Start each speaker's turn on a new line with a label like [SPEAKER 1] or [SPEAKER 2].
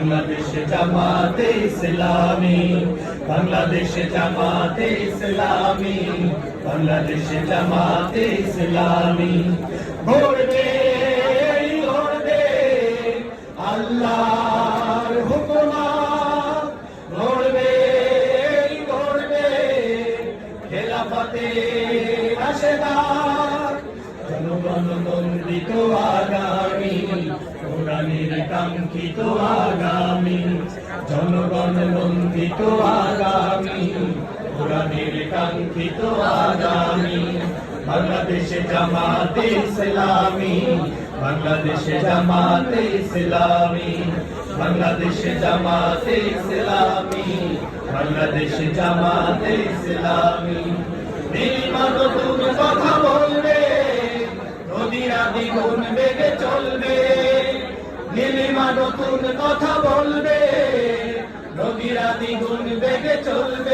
[SPEAKER 1] বাংলাদেশ জামাতে ইসলামী, বাংলাদেশ জামাতে ইসলামী, বাংলাদেশ জামাতে ইসলামী গড়বে গড়বে আল্লাহর হুকুমাত, গড়বে গড়বে খেলাফতে রাশেদার, জনগণ নন্দিত আগামী, কোরআনের কাঙ্ক্ষিত আগামী, জনগণ নন্দিত আগামী, কোরআনের কাঙ্ক্ষিত আগামী। বাংলাদেশ জামাতে ইসলামী, বাংলাদেশ জামাতে ইসলামী, বাংলাদেশ জামাতে ইসলামী, বাংলাদেশ জামাতে ইসলামী। নির্মাণ তুমি কথা বলবে, নদীরা দ্বিগুণ বেগে চলবে, নীলিমা নতুন কথা বলবে, নদীরা দ্বিগুণ বেগে চলবে।